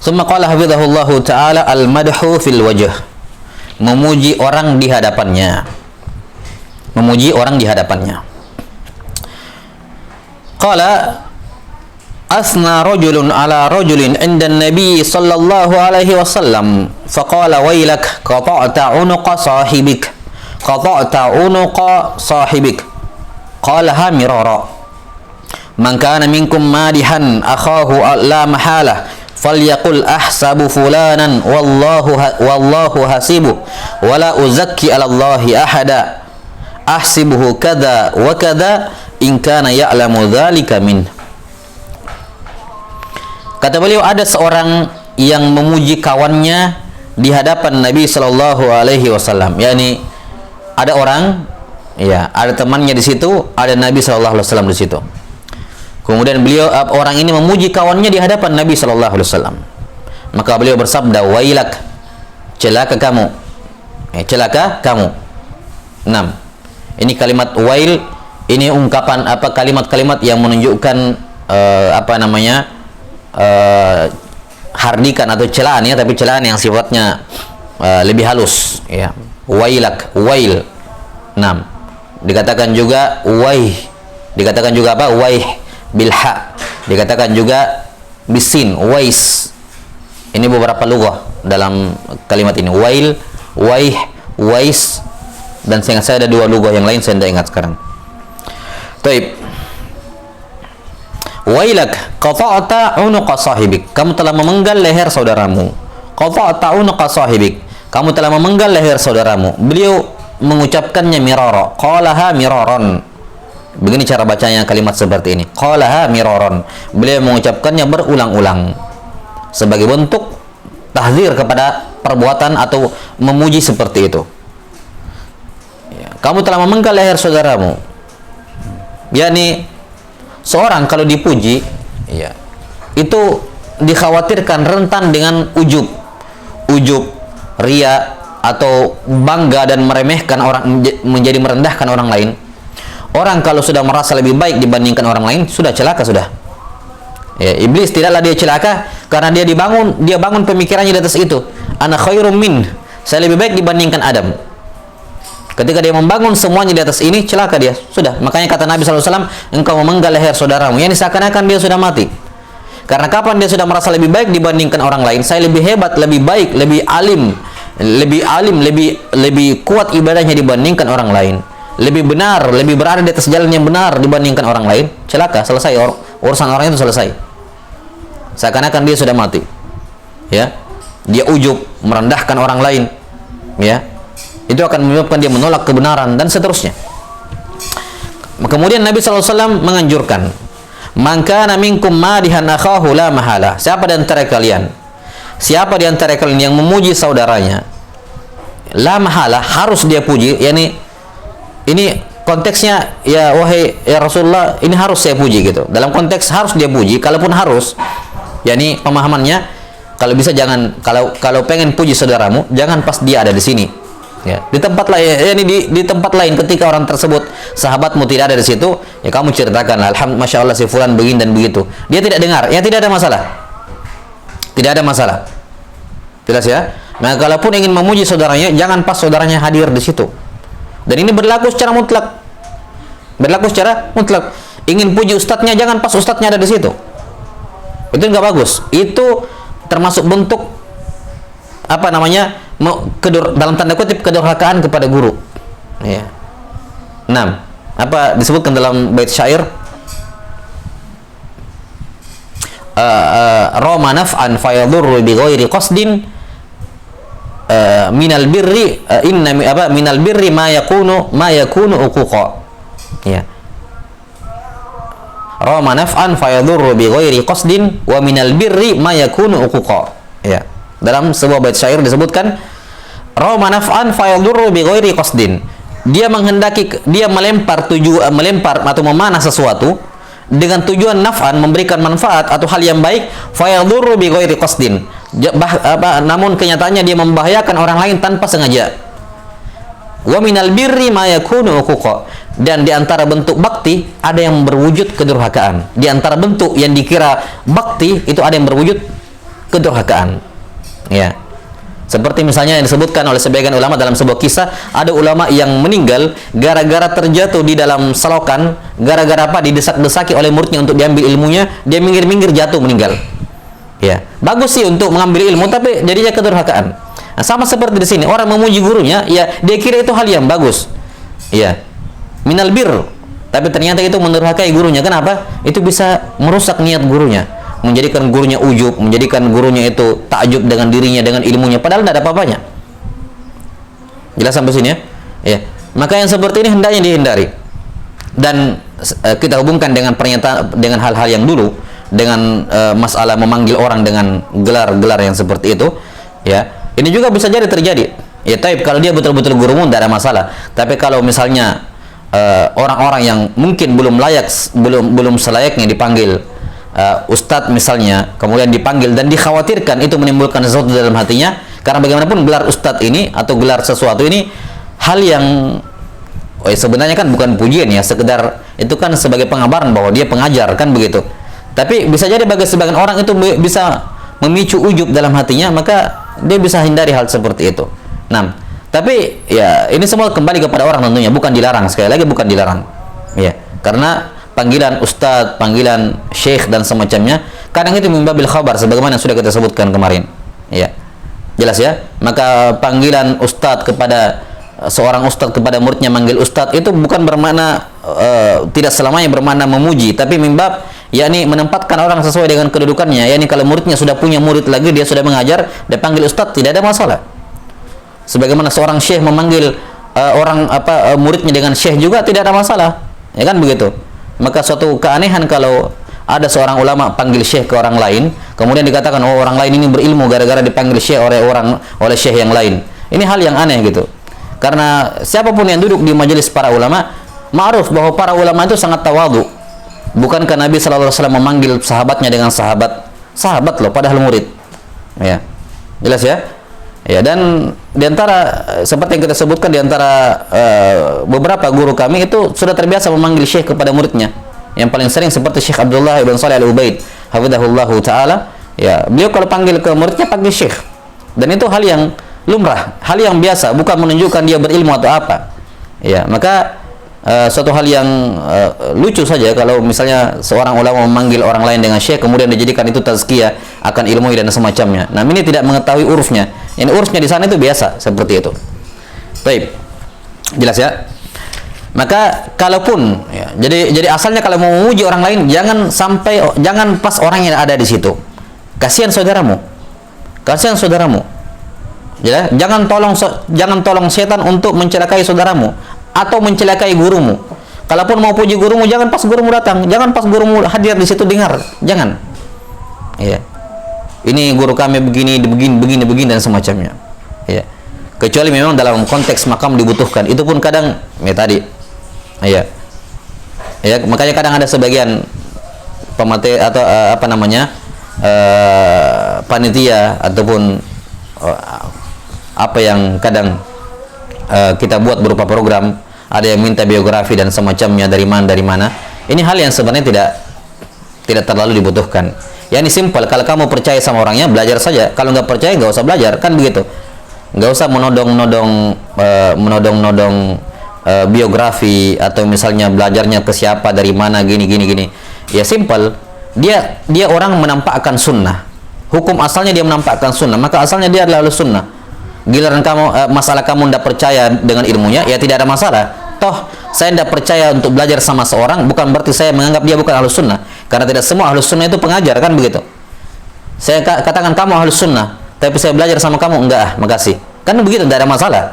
Tsumma qala hafizahullahu ta'ala al-madhu fil wajh. Memuji orang di hadapannya. Memuji orang di hadapannya. Qala asna rajulun ala rajulin inda nabi sallallahu alaihi wasallam faqala wailak qata'ta unuqa sahibik qata'ta unuqa sahibik qalaha mirara man kana minkum madihan akhahu la mahalah falyaqul ahsabu fulanan wallahu hasibu wala uzakki ala Allahi ahada ahsibuhu kada wa kada in kana ya'lamu dzalika min. Kata beliau, ada seorang yang memuji kawannya di hadapan Nabi sallallahu alaihi wasallam. Yani ada orang, ya, ada temannya di situ, ada Nabi sallallahu alaihi wasallam di situ. Kemudian beliau, orang ini memuji kawannya di hadapan Nabi sallallahu alaihi wasallam. Maka beliau bersabda, wailak, celaka kamu. Celaka kamu. 6. Ini kalimat wail, ini ungkapan kalimat-kalimat yang menunjukkan hardikan atau celaan, ya, tapi celaan yang sifatnya lebih halus, ya. Wailak, wail. 6. Dikatakan juga waih. Dikatakan juga apa? Waih bilha. Dikatakan juga bisin, wais. Ini beberapa lughah dalam kalimat ini. Wail, waih, wais, dan saya ada 2 lughah yang lain saya tidak ingat sekarang. Taib. Wailak qata'ta unuqa sahibik. Kamu telah memenggal leher saudaramu. Qata'ta unuqa sahibik. Kamu telah memenggal leher saudaramu. Beliau mengucapkannya mirara. Qalaha miraron. Begini cara bacanya kalimat seperti ini. Qalaha miraron. Beliau mengucapkannya berulang-ulang sebagai bentuk tahzir kepada perbuatan atau memuji seperti itu. Ya, kamu telah memenggal leher saudaramu. Yani seorang kalau dipuji, ya, itu dikhawatirkan rentan dengan ujub, ria, atau bangga dan meremehkan orang, menjadi merendahkan orang lain. Orang kalau sudah merasa lebih baik dibandingkan orang lain, sudah celaka sudah. Ya, iblis tidaklah dia celaka karena dia bangun pemikirannya di atas itu. Ana khairum min, saya lebih baik dibandingkan Adam. Ketika dia membangun semuanya di atas ini, celaka dia. Sudah. Makanya kata Nabi SAW, engkau memenggal leher saudaramu. Yani seakan-akan dia sudah mati. Karena kapan dia sudah merasa lebih baik dibandingkan orang lain? Saya lebih hebat, lebih baik, lebih alim, lebih kuat ibadahnya dibandingkan orang lain. Lebih benar, lebih berada di atas jalan yang benar dibandingkan orang lain. Celaka, selesai. Urusan orang itu selesai. Seakan-akan dia sudah mati. Ya. Dia ujub, merendahkan orang lain. Ya. Itu akan menyebabkan dia menolak kebenaran dan seterusnya. Kemudian Nabi SAW menganjurkan, man kana minkum madihan akhahu la mahala. Siapa di antara kalian yang memuji saudaranya, la mahala, harus dia puji. Yani ini konteksnya, ya wahai ya Rasulullah, ini harus saya puji gitu. Dalam konteks harus dia puji, kalaupun harus, yani pemahamannya, kalau bisa jangan, kalau pengen puji saudaramu, jangan pas dia ada di sini. Ya, di tempat lain, ya, di tempat lain ketika orang tersebut, sahabatmu, tidak ada di situ, ya kamu ceritakan, alhamdulillah, masya Allah si fulan begini dan begitu. Dia tidak dengar, ya tidak ada masalah. Tidak ada masalah. Jelas ya? Nah, kalaupun ingin memuji saudaranya, jangan pas saudaranya hadir di situ. Dan ini berlaku secara mutlak. Berlaku secara mutlak. Ingin puji ustadznya, jangan pas ustadznya ada di situ. Itu nggak bagus. Itu termasuk bentuk apa namanya? Dalam tanda kutip kedurhakaan kepada guru. Ya. 6. Apa disebutkan dalam bait syair? Roma naf'an fayadurru bi ghairi qasdin minal birri minal birri ma yakunu uquqa. Ya. Roma naf'an fayadurru bi ghairi qasdin wa minal birri ma yakunu uquqa. Ya. Dalam sebuah bait syair disebutkan, Roma naf'an fayadurru bi ghairi qasdin. Dia melempar atau memanah sesuatu dengan tujuan naf'an, memberikan manfaat atau hal yang baik, fayadurru bi ghairi qasdin. Namun kenyataannya dia membahayakan orang lain tanpa sengaja. Wa minal birri ma yakunu uquqa. Dan di antara bentuk bakti ada yang berwujud kedurhakaan. Di antara bentuk yang dikira bakti itu ada yang berwujud kedurhakaan. Ya. Seperti misalnya yang disebutkan oleh sebagian ulama dalam sebuah kisah, ada ulama yang meninggal gara-gara terjatuh di dalam selokan, gara-gara apa? Didesak-desaki oleh muridnya untuk diambil ilmunya, dia minggir-minggir jatuh meninggal. Ya, bagus sih untuk mengambil ilmu, tapi jadinya kedurhakaan. Nah, sama seperti di sini, orang memuji gurunya, ya dia kira itu hal yang bagus. Ya, minal bir, tapi ternyata itu mendurhakai gurunya. Kenapa? Itu bisa merusak niat gurunya, menjadikan gurunya ujub, menjadikan gurunya itu takjub dengan dirinya, dengan ilmunya, padahal tidak ada apa-apanya. Jelas sampai sini ya? Ya. Maka yang seperti ini hendaknya dihindari. Dan kita hubungkan dengan pernyataan, dengan hal-hal yang dulu, dengan masalah memanggil orang dengan gelar-gelar yang seperti itu, ya. Ini juga bisa jadi terjadi. Ya, taib kalau dia betul-betul gurumu tidak ada masalah. Tapi kalau misalnya orang-orang yang mungkin belum layak, belum selayaknya dipanggil ustadz misalnya, kemudian dipanggil dan dikhawatirkan itu menimbulkan sesuatu dalam hatinya, karena bagaimanapun gelar ustadz ini atau gelar sesuatu ini hal yang sebenarnya kan bukan pujian ya, sekedar itu kan sebagai pengabaran bahwa dia pengajar kan begitu. Tapi bisa jadi bagi sebagian orang itu bisa memicu ujub dalam hatinya, maka dia bisa hindari hal seperti itu. Nah, tapi ya ini semua kembali kepada orang tentunya, bukan dilarang, sekali lagi bukan dilarang. Ya, karena panggilan ustadz, panggilan syekh dan semacamnya kadang itu mimbabil khabar sebagaimana yang sudah kita sebutkan kemarin. Ya. Jelas ya? Maka panggilan ustadz kepada seorang ustadz kepada muridnya manggil ustadz itu bukan bermakna tidak selamanya bermakna memuji, tapi mimbab yakni menempatkan orang sesuai dengan kedudukannya. Yakni kalau muridnya sudah punya murid lagi, dia sudah mengajar, dia panggil ustadz, tidak ada masalah. Sebagaimana seorang syekh memanggil muridnya dengan syekh juga tidak ada masalah. Ya kan begitu? Maka suatu keanehan kalau ada seorang ulama panggil syekh ke orang lain, kemudian dikatakan oh orang lain ini berilmu gara-gara dipanggil syekh oleh syekh yang lain. Ini hal yang aneh gitu. Karena siapapun yang duduk di majelis para ulama, ma'ruf bahwa para ulama itu sangat tawadhu. Bukankah Nabi sallallahu alaihi wasallam memanggil sahabatnya dengan sahabat loh, padahal murid. Ya. Jelas ya? Ya, dan diantara seperti yang kita sebutkan, diantara beberapa guru kami itu sudah terbiasa memanggil syekh kepada muridnya. Yang paling sering seperti Syekh Abdullah ibn Shalih Al-Ubaid, hafizahullahu taala. Ya, beliau kalau panggil ke muridnya panggil syekh. Dan itu hal yang lumrah, hal yang biasa, bukan menunjukkan dia berilmu atau apa. Ya, maka suatu hal yang lucu saja kalau misalnya seorang ulama memanggil orang lain dengan syekh, kemudian dijadikan itu tazkiyah akan ilmu dan semacamnya. Nah, ini tidak mengetahui urufnya. Yang urusnya di sana itu biasa seperti itu. Baik. Jelas ya? Maka kalaupun ya, jadi asalnya kalau mau memuji orang lain jangan pas orang yang ada di situ. Kasihan saudaramu. Kasihan saudaramu. Ya, jangan tolong setan untuk mencelakai saudaramu atau mencelakai gurumu. Kalaupun mau puji gurumu jangan pas gurumu datang, jangan pas gurumu hadir di situ dengar. Jangan. Ya. Ini guru kami begini dan semacamnya. Ya. Kecuali memang dalam konteks makam dibutuhkan. Itu pun kadang ya tadi. Ya. Ya, makanya kadang ada sebagian pemateri atau panitia ataupun apa yang kadang kita buat berupa program, ada yang minta biografi dan semacamnya dari mana. Ini hal yang sebenarnya tidak terlalu dibutuhkan. Ya, ini simpel. Kalau kamu percaya sama orangnya, belajar saja. Kalau nggak percaya, nggak usah belajar, kan begitu. Nggak usah menodong biografi atau misalnya belajarnya ke siapa, dari mana, gini. Ya simpel. Dia orang menampakkan sunnah. Hukum asalnya dia menampakkan sunnah, maka asalnya dia adalah sunnah. Giliran kamu masalah kamu tidak percaya dengan ilmunya, ya tidak ada masalah. Toh saya tidak percaya untuk belajar sama seorang, bukan berarti saya menganggap dia bukan ahlus sunnah, karena tidak semua ahlus sunnah itu pengajar, kan begitu. Saya katakan kamu ahlus sunnah, tapi saya belajar sama kamu, enggak, makasih, kan begitu, tidak ada masalah.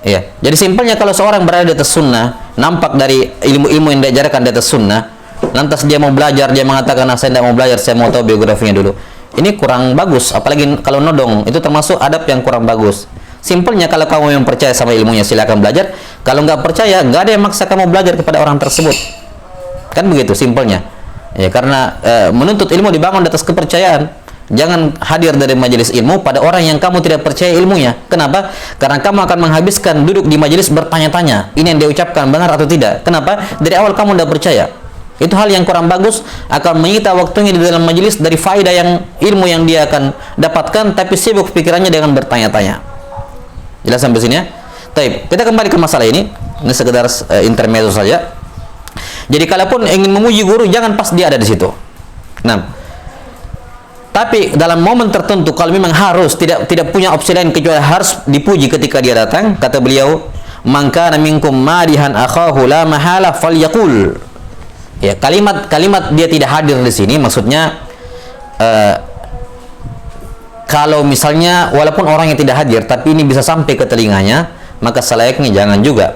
Ya, jadi simpelnya kalau seorang berada di atas sunnah, nampak dari ilmu-ilmu yang diajarkan di atas sunnah, lantas dia mau belajar, dia mengatakan saya tidak mau belajar, saya mau tahu biografinya dulu. Ini kurang bagus, apalagi kalau nodong, itu termasuk adab yang kurang bagus. Simpelnya kalau kamu yang percaya sama ilmunya, silakan belajar. Kalau nggak percaya, nggak ada yang maksa kamu belajar kepada orang tersebut. Kan begitu simpelnya. Ya, karena menuntut ilmu dibangun di atas kepercayaan. Jangan hadir dari majelis ilmu pada orang yang kamu tidak percaya ilmunya. Kenapa? Karena kamu akan menghabiskan duduk di majelis bertanya-tanya, ini yang dia ucapkan benar atau tidak. Kenapa? Dari awal kamu tidak percaya. Itu hal yang kurang bagus, akan menyita waktunya di dalam majelis dari faedah yang ilmu yang dia akan dapatkan, tapi sibuk pikirannya dengan bertanya-tanya. Jelas sampai sini ya? Baik, kita kembali ke masalah ini. Ini sekedar intermezzo saja. Jadi kalaupun ingin memuji guru, jangan pas dia ada di situ. Nah, tapi dalam momen tertentu kalau memang harus tidak punya opsi lain kecuali harus dipuji ketika dia datang, kata beliau, "Man kana minkum madihan akhahu la mahala falyaqul." Ya, kalimat dia tidak hadir di sini maksudnya kalau misalnya walaupun orang yang tidak hadir tapi ini bisa sampai ke telinganya, maka selayaknya jangan juga.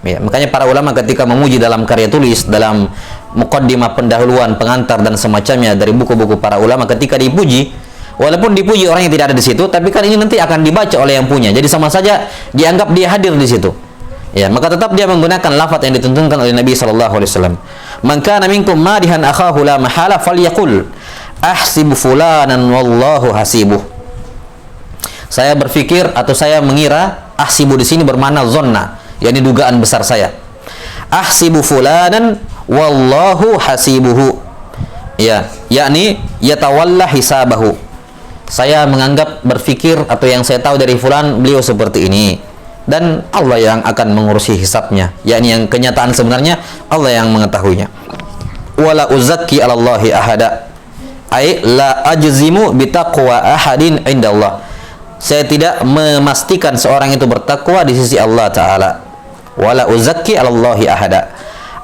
Ya, makanya para ulama ketika memuji dalam karya tulis, dalam muqaddimah, pendahuluan, pengantar dan semacamnya dari buku-buku para ulama, ketika dipuji, walaupun dipuji orang yang tidak ada di situ, tapi kan ini nanti akan dibaca oleh yang punya. Jadi sama saja dianggap dia hadir di situ. Ya, maka tetap dia menggunakan lafaz yang dituntunkan oleh Nabi sallallahu alaihi wasallam. "Man kana minkum madihan akhahu la mahala falyaqul ahsibu fulanan wallahu hasibuh." Saya berpikir atau saya mengira, ahsibu di sini bermakna zonna, yakni dugaan besar saya. Ahsibu fulanan wallahu hasibuhu. Ya, yakni yatawalla hisabahu. Saya menganggap, berpikir atau yang saya tahu dari fulan, beliau seperti ini. Dan Allah yang akan mengurusi hisabnya, yakni yang kenyataan sebenarnya Allah yang mengetahuinya. Wala uzakki 'alallahi ahada, ai la ajzimu bitaqwa ahadin indallah. Saya tidak memastikan seorang itu bertakwa di sisi Allah taala. Wala uzakki 'alallahi ahada,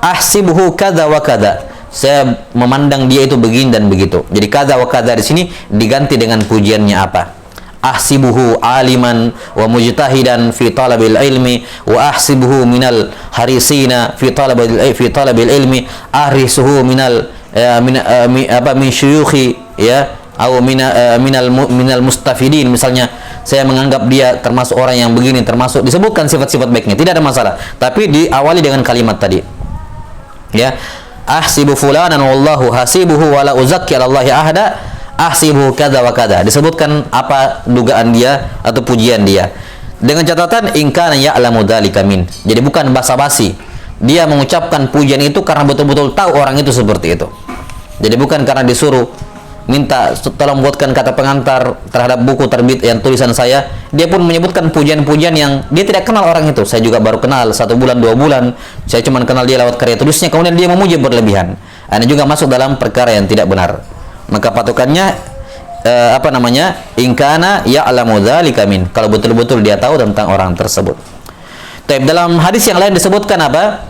ahsibuhu kadza wa kadza. Saya memandang dia itu begini dan begitu. Jadi kadza wa kadza di sini diganti dengan pujiannya apa? Ahsibuhu aliman wa mujtahidan fi talabil ilmi wa ahsibuhu minal harisina fi talabil ilmi, ahrisuhu min syuyukhi, ya, atau minal mustafidin. Misalnya saya menganggap dia termasuk orang yang begini, termasuk disebutkan sifat-sifat baiknya, tidak ada masalah, tapi diawali dengan kalimat tadi, ya, ahsibu fulanan wallahu hasibuhu wala uzakki 'alallahi ahada, ahsibu kadza wa kadza, disebutkan apa dugaan dia atau pujian dia, dengan catatan in kana ya'lamu dzalika min. Jadi bukan basa-basi, dia mengucapkan pujian itu karena betul-betul tahu orang itu seperti itu. Jadi bukan karena disuruh, minta tolong buatkan kata pengantar terhadap buku terbit yang tulisan saya, dia pun menyebutkan pujian-pujian yang dia tidak kenal orang itu. Saya juga baru kenal 1 bulan 2 bulan, saya cuma kenal dia lewat karya tulisnya, kemudian dia memuji berlebihan. Ini juga masuk dalam perkara yang tidak benar. Maka patokannya in kana ya'lamu dzalika min, kalau betul-betul dia tahu tentang orang tersebut. Tapi dalam hadis yang lain disebutkan apa?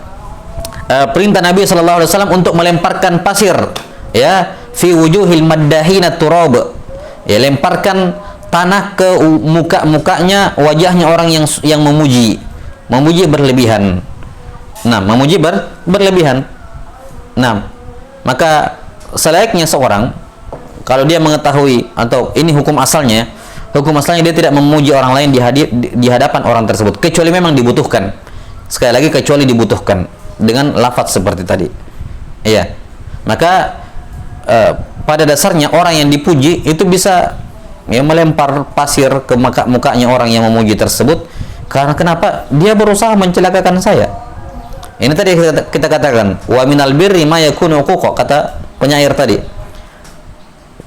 Perintah Nabi sallallahu alaihi wasallam untuk melemparkan pasir, ya, fi wujuhil maddahina turab, ya, lemparkan tanah ke muka-mukanya, wajahnya orang yang memuji berlebihan. Nah, memuji berlebihan. Nah, maka selayaknya seorang kalau dia mengetahui, atau ini hukum asalnya dia tidak memuji orang lain di hadapan orang tersebut, kecuali memang dibutuhkan. Sekali lagi, kecuali dibutuhkan dengan lafaz seperti tadi. Iya. Maka pada dasarnya orang yang dipuji itu bisa, ya, melempar pasir ke mukanya orang yang memuji tersebut, karena kenapa? Dia berusaha mencelakakan saya. Ini tadi kita katakan, wa minal birri ma yakunu uquqa, kata penyair tadi.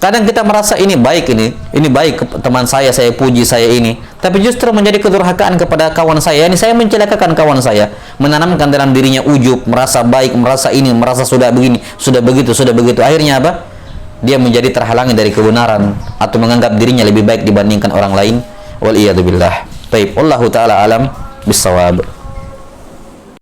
Kadang kita merasa ini baik, ini baik teman saya puji saya ini, tapi justru menjadi kedurhakaan kepada kawan saya. Ini saya mencelakakan kawan saya, menanamkan dalam dirinya ujub, merasa baik, merasa ini, merasa sudah begini, sudah begitu. Akhirnya apa? Dia menjadi terhalangi dari kebenaran atau menganggap dirinya lebih baik dibandingkan orang lain. Wal iyadu billah. Baik, wallahu taala alam bisawab.